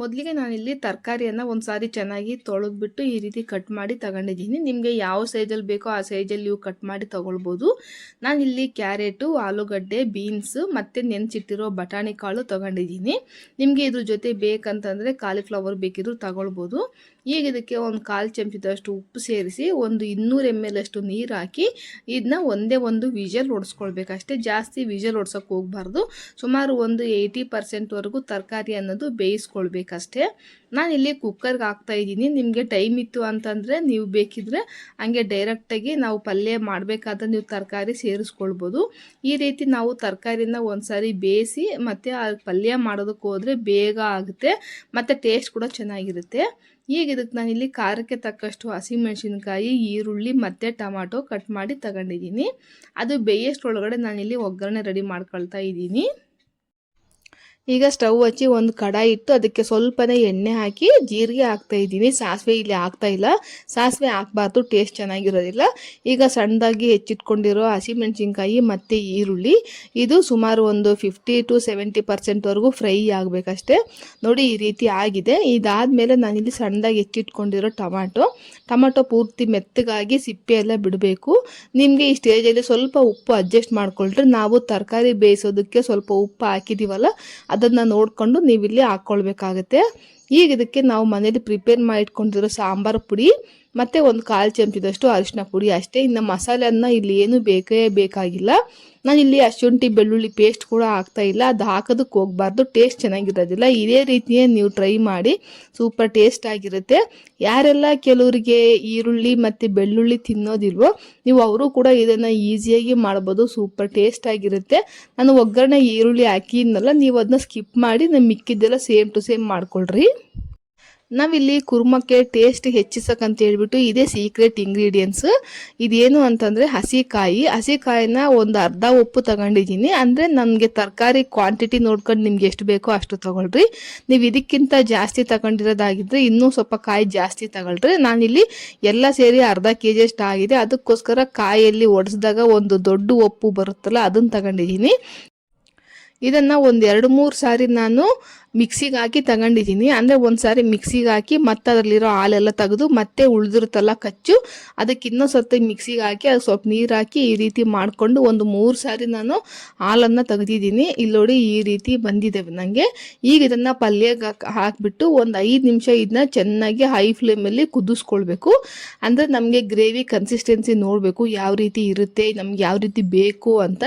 ಮೊದಲಿಗೆ ನಾನಿಲ್ಲಿ ತರಕಾರಿಯನ್ನು ಒಂದು ಸಾರಿ ಚೆನ್ನಾಗಿ ತೊಳೆದ್ಬಿಟ್ಟು ಈ ರೀತಿ ಕಟ್ ಮಾಡಿ ತಗೊಂಡಿದ್ದೀನಿ. ನಿಮಗೆ ಯಾವ ಸೈಜಲ್ಲಿ ಬೇಕೋ ಆ ಸೈಜಲ್ಲಿ ನೀವು ಕಟ್ ಮಾಡಿ ತೊಗೊಳ್ಬೋದು. ನಾನಿಲ್ಲಿ ಕ್ಯಾರೆಟು, ಆಲೂಗಡ್ಡೆ, ಬೀನ್ಸು ಮತ್ತು ನೆನೆಸಿಟ್ಟಿರೋ ಬಟಾಣಿ ಕಾಳು ತೊಗೊಂಡಿದ್ದೀನಿ. ನಿಮಗೆ ಇದ್ರ ಜೊತೆ ಬೇಕಂತಂದರೆ ಕಾಲಿಫ್ಲವರ್ ಬೇಕಿದ್ರೂ ತಗೊಳ್ಬೋದು. ಈಗ ಇದಕ್ಕೆ ಒಂದು 1/4 ಚಮಚದಷ್ಟು ಉಪ್ಪು ಸೇರಿಸಿ ಒಂದು 200 ml ಅಷ್ಟು ನೀರು ಹಾಕಿ ಇದನ್ನ ಒಂದೇ ಒಂದು ವಿಷಲ್ ಹೊಡೆಸ್ಕೊಳ್ಬೇಕು. ಅಷ್ಟೇ, ಜಾಸ್ತಿ ವಿಷಲ್ ಹೊಡ್ಸೋಕೆ ಹೋಗಬಾರ್ದು. ಸುಮಾರು ಒಂದು 80% ತರಕಾರಿ ಅನ್ನೋದು ಬೇಯಿಸ್ಕೊಳ್ಬೇಕಷ್ಟೇ. ನಾನಿಲ್ಲಿ ಕುಕ್ಕರ್ಗೆ ಹಾಕ್ತಾಯಿದ್ದೀನಿ. ನಿಮಗೆ ಟೈಮ್ ಇತ್ತು ಅಂತಂದರೆ ನೀವು ಬೇಕಿದ್ರೆ ಹಂಗೆ ಡೈರೆಕ್ಟಾಗಿ ನಾವು ಪಲ್ಯ ಮಾಡಬೇಕಾದ್ರೆ ನೀವು ತರಕಾರಿ ಸೇರಿಸ್ಕೊಳ್ಬೋದು. ಈ ರೀತಿ ನಾವು ತರಕಾರಿನ ಒಂದು ಸಾರಿ ಬೇಯಿಸಿ ಮತ್ತು ಆ ಪಲ್ಯ ಮಾಡೋದಕ್ಕೆ ಹೋದರೆ ಬೇಗ ಆಗುತ್ತೆ ಮತ್ತು ಟೇಸ್ಟ್ ಕೂಡ ಚೆನ್ನಾಗಿರುತ್ತೆ. ಈಗ ಇದಕ್ಕೆ ನಾನಿಲ್ಲಿ ಖಾರಕ್ಕೆ ತಕ್ಕಷ್ಟು ಹಸಿಮೆಣಸಿನ್ಕಾಯಿ, ಈರುಳ್ಳಿ ಮತ್ತು ಟೊಮಾಟೊ ಕಟ್ ಮಾಡಿ ತಗೊಂಡಿದ್ದೀನಿ. ಅದು ಬೇಯೋಷ್ಟರೊಳಗಡೆ ನಾನಿಲ್ಲಿ ಒಗ್ಗರಣೆ ರೆಡಿ ಮಾಡ್ಕೊಳ್ತಾ ಇದ್ದೀನಿ. ಈಗ ಸ್ಟವ್ ಹಚ್ಚಿ ಒಂದು ಕಡಾಯಿ ಇಟ್ಟು ಅದಕ್ಕೆ ಸ್ವಲ್ಪನೇ ಎಣ್ಣೆ ಹಾಕಿ ಜೀರಿಗೆ ಹಾಕ್ತಾಯಿದ್ದೀನಿ. ಸಾಸಿವೆ ಇಲ್ಲಿ ಹಾಕ್ತಾಯಿಲ್ಲ, ಸಾಸಿವೆ ಹಾಕಬಾರ್ದು, ಟೇಸ್ಟ್ ಚೆನ್ನಾಗಿರೋದಿಲ್ಲ. ಈಗ ಸಣ್ಣದಾಗಿ ಹೆಚ್ಚಿಟ್ಕೊಂಡಿರೋ ಹಸಿಮೆಣಸಿನ್ಕಾಯಿ ಮತ್ತು ಈರುಳ್ಳಿ, ಇದು ಸುಮಾರು ಒಂದು 50 to 70% ಫ್ರೈ ಆಗಬೇಕಷ್ಟೇ. ನೋಡಿ, ಈ ರೀತಿ ಆಗಿದೆ. ಇದಾದಮೇಲೆ ನಾನಿಲ್ಲಿ ಸಣ್ಣದಾಗಿ ಹೆಚ್ಚಿಟ್ಕೊಂಡಿರೋ ಟೊಮಾಟೊ ಪೂರ್ತಿ ಮೆತ್ತಗಾಗಿ ಸಿಪ್ಪೆ ಎಲ್ಲ ಬಿಡಬೇಕು. ನಿಮಗೆ ಈ ಸ್ಟೇಜಲ್ಲಿ ಸ್ವಲ್ಪ ಉಪ್ಪು ಅಡ್ಜಸ್ಟ್ ಮಾಡ್ಕೊಳ್ರಿ. ನಾವು ತರಕಾರಿ ಬೇಯಿಸೋದಕ್ಕೆ ಸ್ವಲ್ಪ ಉಪ್ಪು ಹಾಕಿದ್ದೀವಲ್ಲ, ಅದನ್ನು ನೋಡಿಕೊಂಡು ನೀವಿಲ್ಲಿ ಹಾಕ್ಕೊಳ್ಬೇಕಾಗತ್ತೆ. ಈಗ ಇದಕ್ಕೆ ನಾವು ಮನೇಲಿ ಪ್ರಿಪೇರ್ ಮಾಡಿ ಇಟ್ಕೊಂಡಿರೋ ಸಾಂಬಾರು ಪುಡಿ ಮತ್ತು ಒಂದು 1/4 ಚಮಚದಷ್ಟು ಅರಿಶಿನ ಪುಡಿ ಅಷ್ಟೇ. ಇನ್ನು ಮಸಾಲೆಯನ್ನು ಇಲ್ಲಿ ಏನು ಬೇಕಾಗಿಲ್ಲ. ನಾನಿಲ್ಲಿ ಶುಂಠಿ ಬೆಳ್ಳುಳ್ಳಿ ಪೇಸ್ಟ್ ಕೂಡ ಹಾಕ್ತಾಯಿಲ್ಲ, ಅದು ಹಾಕೋದಕ್ಕೆ ಹೋಗಬಾರ್ದು, ಟೇಸ್ಟ್ ಚೆನ್ನಾಗಿರೋದಿಲ್ಲ. ಇದೇ ರೀತಿಯೇ ನೀವು ಟ್ರೈ ಮಾಡಿ, ಸೂಪರ್ ಟೇಸ್ಟ್ ಆಗಿರುತ್ತೆ. ಯಾರೆಲ್ಲ ಕೆಲವರಿಗೆ ಈರುಳ್ಳಿ ಮತ್ತು ಬೆಳ್ಳುಳ್ಳಿ ತಿನ್ನೋದಿಲ್ವೋ ನೀವು ಅವರು ಕೂಡ ಇದನ್ನು ಈಸಿಯಾಗಿ ಮಾಡ್ಬೋದು, ಸೂಪರ್ ಟೇಸ್ಟ್ ಆಗಿರುತ್ತೆ. ನಾನು ಒಗ್ಗರಣೆ ಈರುಳ್ಳಿ ಹಾಕಿದ್ನಲ್ಲ, ನೀವು ಅದನ್ನ ಸ್ಕಿಪ್ ಮಾಡಿ ನಾನು ಮಿಕ್ಕಿದ್ದೆಲ್ಲ ಸೇಮ್ ಟು ಸೇಮ್ ಮಾಡ್ಕೊಳ್ರಿ. ನಾವಿಲ್ಲಿ ಕುರ್ಮಕ್ಕೆ ಟೇಸ್ಟ್ ಹೆಚ್ಚಿಸಕ್ಕಂತ ಹೇಳ್ಬಿಟ್ಟು ಇದೇ ಸೀಕ್ರೆಟ್ ಇಂಗ್ರೀಡಿಯೆಂಟ್ಸ್. ಇದೇನು ಅಂತಂದರೆ ಹಸಿಕಾಯಿನ ಒಂದು ಅರ್ಧ ಉಪ್ಪು ತಗೊಂಡಿದ್ದೀನಿ. ಅಂದರೆ ನನಗೆ ತರಕಾರಿ ಕ್ವಾಂಟಿಟಿ ನೋಡ್ಕೊಂಡು ನಿಮ್ಗೆ ಎಷ್ಟು ಬೇಕೋ ಅಷ್ಟು ತಗೊಳ್ರಿ. ನೀವು ಇದಕ್ಕಿಂತ ಜಾಸ್ತಿ ತಗೊಂಡಿರೋದಾಗಿದ್ದರೆ ಇನ್ನೂ ಸ್ವಲ್ಪ ಕಾಯಿ ಜಾಸ್ತಿ ತಗೊಳ್ರಿ. ನಾನಿಲ್ಲಿ ಎಲ್ಲ ಸೇರಿ ಅರ್ಧ kg ಅಷ್ಟು ಆಗಿದೆ. ಅದಕ್ಕೋಸ್ಕರ ಕಾಯಲ್ಲಿ ಒಡಿಸಿದಾಗ ಒಂದು ದೊಡ್ಡ ಉಪ್ಪು ಬರುತ್ತಲ್ಲ, ಅದನ್ನು ತಗೊಂಡಿದ್ದೀನಿ. ಇದನ್ನು ಒಂದು 2-3 ಸಾರಿ ನಾನು ಮಿಕ್ಸಿಗೆ ಹಾಕಿ ತಗೊಂಡಿದ್ದೀನಿ. ಅಂದರೆ ಒಂದು ಸಾರಿ ಮಿಕ್ಸಿಗೆ ಹಾಕಿ ಮತ್ತು ಅದರಲ್ಲಿರೋ ಹಾಲೆಲ್ಲ ತೆಗೆದು ಮತ್ತೆ ಉಳಿದಿರುತ್ತಲ್ಲ ಕಚ್ಚು, ಅದಕ್ಕೆ ಇನ್ನೊಂದು ಸರ್ತಿ ಮಿಕ್ಸಿಗೆ ಹಾಕಿ ಅದು ಸ್ವಲ್ಪ ನೀರು ಹಾಕಿ ಈ ರೀತಿ ಮಾಡಿಕೊಂಡು ಒಂದು 3 ಸಾರಿ ನಾನು ಹಾಲನ್ನು ತೆಗೆದಿದ್ದೀನಿ. ಇಲ್ಲಿ ನೋಡಿ, ಈ ರೀತಿ ಬಂದಿದೆ ನನಗೆ. ಈಗ ಇದನ್ನು ಪಲ್ಯಕ್ಕೆ ಹಾಕಿಬಿಟ್ಟು ಒಂದು 5 ನಿಮಿಷ ಇದನ್ನ ಚೆನ್ನಾಗಿ ಹೈ ಫ್ಲೇಮಲ್ಲಿ ಕುದಿಸ್ಕೊಳ್ಬೇಕು. ಅಂದರೆ ನಮಗೆ ಗ್ರೇವಿ ಕನ್ಸಿಸ್ಟೆನ್ಸಿ ನೋಡಬೇಕು ಯಾವ ರೀತಿ ಇರುತ್ತೆ, ನಮ್ಗೆ ಯಾವ ರೀತಿ ಬೇಕು ಅಂತ.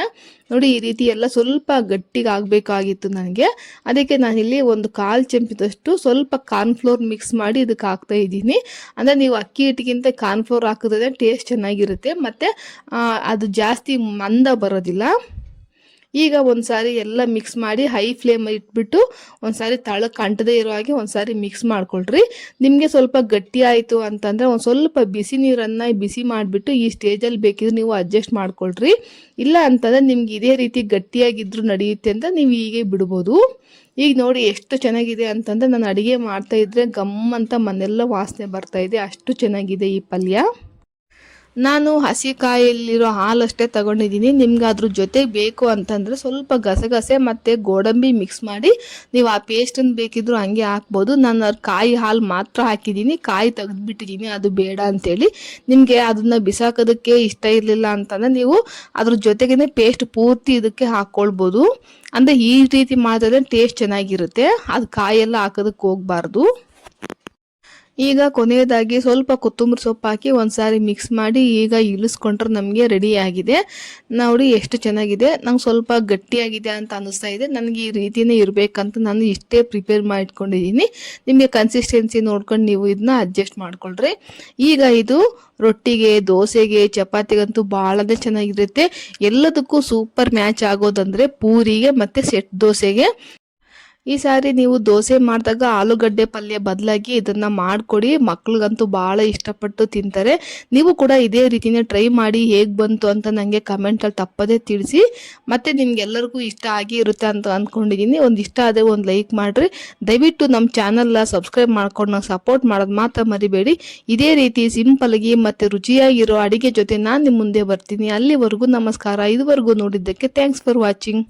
ನೋಡಿ, ಈ ರೀತಿ ಎಲ್ಲ ಸ್ವಲ್ಪ ಗಟ್ಟಿಗೆ ಆಗಬೇಕಾಗಿತ್ತು ನನಗೆ. ಅದಕ್ಕೆ ನಾನಿಲ್ಲಿ ಒಂದು 1/4 ಚಮಚದಷ್ಟು ಸ್ವಲ್ಪ ಕಾರ್ನ್ಫ್ಲೋರ್ ಮಿಕ್ಸ್ ಮಾಡಿ ಇದಕ್ಕೆ ಹಾಕ್ತಾ ಇದ್ದೀನಿ. ಅಂದರೆ ನೀವು ಅಕ್ಕಿ ಹಿಟ್ಟಿಗಿಂತ ಕಾರ್ನ್ಫ್ಲೋರ್ ಹಾಕಿದ್ರೆ ಟೇಸ್ಟ್ ಚೆನ್ನಾಗಿರುತ್ತೆ ಮತ್ತು ಅದು ಜಾಸ್ತಿ ಮಂದ ಬರೋದಿಲ್ಲ. ಈಗ ಒಂದು ಸಾರಿ ಎಲ್ಲ ಮಿಕ್ಸ್ ಮಾಡಿ ಹೈ ಫ್ಲೇಮ್ ಇಟ್ಬಿಟ್ಟು ಒಂದು ಸಾರಿ ತಳಕ್ಕೆ ಅಂಟದೇ ಇರೋ ಹಾಗೆ ಒಂದು ಸಾರಿ ಮಿಕ್ಸ್ ಮಾಡ್ಕೊಳ್ರಿ. ನಿಮಗೆ ಸ್ವಲ್ಪ ಗಟ್ಟಿ ಆಯಿತು ಅಂತಂದರೆ ಒಂದು ಸ್ವಲ್ಪ ಬಿಸಿ ನೀರನ್ನು ಬಿಸಿ ಮಾಡಿಬಿಟ್ಟು ಈ ಸ್ಟೇಜಲ್ಲಿ ಬೇಕಿದ್ರೆ ನೀವು ಅಡ್ಜಸ್ಟ್ ಮಾಡ್ಕೊಳ್ರಿ. ಇಲ್ಲ ಅಂತಂದರೆ ನಿಮ್ಗೆ ಇದೇ ರೀತಿ ಗಟ್ಟಿಯಾಗಿದ್ದರೂ ನಡೆಯುತ್ತೆ ಅಂತ ನೀವು ಹೀಗೆ ಬಿಡ್ಬೋದು. ಈಗ ನೋಡಿ ಎಷ್ಟು ಚೆನ್ನಾಗಿದೆ ಅಂತಂದರೆ ನಾನು ಅಡುಗೆ ಮಾಡ್ತಾಯಿದ್ರೆ ಗಮ್ ಅಂತ ಮನೆಲ್ಲ ವಾಸನೆ ಬರ್ತಾಯಿದೆ, ಅಷ್ಟು ಚೆನ್ನಾಗಿದೆ ಈ ಪಲ್ಯ. ನಾನು ಹಸಿಕಾಯಲ್ಲಿರೋ ಹಾಲಷ್ಟೇ ತಗೊಂಡಿದ್ದೀನಿ. ನಿಮ್ಗೆ ಅದ್ರ ಜೊತೆ ಬೇಕು ಅಂತಂದರೆ ಸ್ವಲ್ಪ ಗಸಗಸೆ ಮತ್ತು ಗೋಡಂಬಿ ಮಿಕ್ಸ್ ಮಾಡಿ ನೀವು ಆ ಪೇಸ್ಟನ್ನು ಬೇಕಿದ್ರೂ ಹಂಗೆ ಹಾಕ್ಬೋದು. ನಾನು ಕಾಯಿ ಹಾಲು ಮಾತ್ರ ಹಾಕಿದ್ದೀನಿ, ಕಾಯಿ ತೆಗೆದುಬಿಟ್ಟಿದ್ದೀನಿ, ಅದು ಬೇಡ ಅಂಥೇಳಿ. ನಿಮಗೆ ಅದನ್ನು ಬಿಸಾಕೋದಕ್ಕೆ ಇಷ್ಟ ಇರಲಿಲ್ಲ ಅಂತಂದರೆ ನೀವು ಅದ್ರ ಜೊತೆಗೇ ಪೇಸ್ಟ್ ಪೂರ್ತಿ ಇದಕ್ಕೆ ಹಾಕ್ಕೊಳ್ಬೋದು. ಅಂದರೆ ಈ ರೀತಿ ಮಾಡಿದ್ರೆ ಟೇಸ್ಟ್ ಚೆನ್ನಾಗಿರುತ್ತೆ, ಅದು ಕಾಯೆಲ್ಲ ಹಾಕೋದಕ್ಕೆ ಹೋಗಬಾರ್ದು. ಈಗ ಕೊನೆಯದಾಗಿ ಸ್ವಲ್ಪ ಕೊತ್ತಂಬರಿ ಸೊಪ್ಪು ಹಾಕಿ ಒಂದು ಸಾರಿ ಮಿಕ್ಸ್ ಮಾಡಿ ಈಗ ಇಳಿಸ್ಕೊಂಡ್ರೆ ನಮಗೆ ರೆಡಿ ಆಗಿದೆ. ನೋಡಿ ಎಷ್ಟು ಚೆನ್ನಾಗಿದೆ. ನಂಗೆ ಸ್ವಲ್ಪ ಗಟ್ಟಿಯಾಗಿದೆ ಅಂತ ಅನ್ನಿಸ್ತಾ ಇದೆ. ನನಗೆ ಈ ರೀತಿಯೇ ಇರಬೇಕಂತ ನಾನು ಇಷ್ಟೇ ಪ್ರಿಪೇರ್ ಮಾಡಿಟ್ಕೊಂಡಿದ್ದೀನಿ. ನಿಮಗೆ ಕನ್ಸಿಸ್ಟೆನ್ಸಿ ನೋಡ್ಕೊಂಡು ನೀವು ಇದನ್ನ ಅಡ್ಜಸ್ಟ್ ಮಾಡ್ಕೊಳ್ರಿ. ಈಗ ಇದು ರೊಟ್ಟಿಗೆ, ದೋಸೆಗೆ, ಚಪಾತಿಗಂತೂ ಭಾಳನೇ ಚೆನ್ನಾಗಿರುತ್ತೆ. ಎಲ್ಲದಕ್ಕೂ ಸೂಪರ್ ಮ್ಯಾಚ್ ಆಗೋದಂದರೆ ಪೂರಿಗೆ ಮತ್ತು ಸೆಟ್ ದೋಸೆಗೆ. ಈ ಸಾರಿ ನೀವು ದೋಸೆ ಮಾಡಿದಾಗ ಆಲೂಗಡ್ಡೆ ಪಲ್ಯ ಬದಲಾಗಿ ಇದನ್ನು ಮಾಡಿಕೊಡಿ, ಮಕ್ಳಿಗಂತೂ ಭಾಳ ಇಷ್ಟಪಟ್ಟು ತಿಂತಾರೆ. ನೀವು ಕೂಡ ಇದೇ ರೀತಿಯೇ ಟ್ರೈ ಮಾಡಿ ಹೇಗೆ ಬಂತು ಅಂತ ನನಗೆ ಕಮೆಂಟಲ್ಲಿ ತಪ್ಪದೇ ತಿಳಿಸಿ. ಮತ್ತು ನಿಮ್ಗೆಲ್ಲರಿಗೂ ಇಷ್ಟ ಆಗಿ ಇರುತ್ತೆ ಅಂತ ಅಂದ್ಕೊಂಡಿದ್ದೀನಿ. ಒಂದು ಇಷ್ಟ ಆದರೆ ಒಂದು ಲೈಕ್ ಮಾಡಿರಿ. ದಯವಿಟ್ಟು ನಮ್ಮ ಚಾನಲ್ನ ಸಬ್ಸ್ಕ್ರೈಬ್ ಮಾಡ್ಕೊಂಡು ನಂಗೆ ಸಪೋರ್ಟ್ ಮಾಡೋದು ಮಾತ್ರ ಮರಿಬೇಡಿ. ಇದೇ ರೀತಿ ಸಿಂಪಲ್ಗಿ ಮತ್ತು ರುಚಿಯಾಗಿರೋ ಅಡುಗೆ ಜೊತೆ ನಾನು ನಿಮ್ಮ ಮುಂದೆ ಬರ್ತೀನಿ. ಅಲ್ಲಿವರೆಗೂ ನಮಸ್ಕಾರ. ಇದುವರೆಗೂ ನೋಡಿದ್ದಕ್ಕೆ ಥ್ಯಾಂಕ್ಸ್ ಫಾರ್ ವಾಚಿಂಗ್.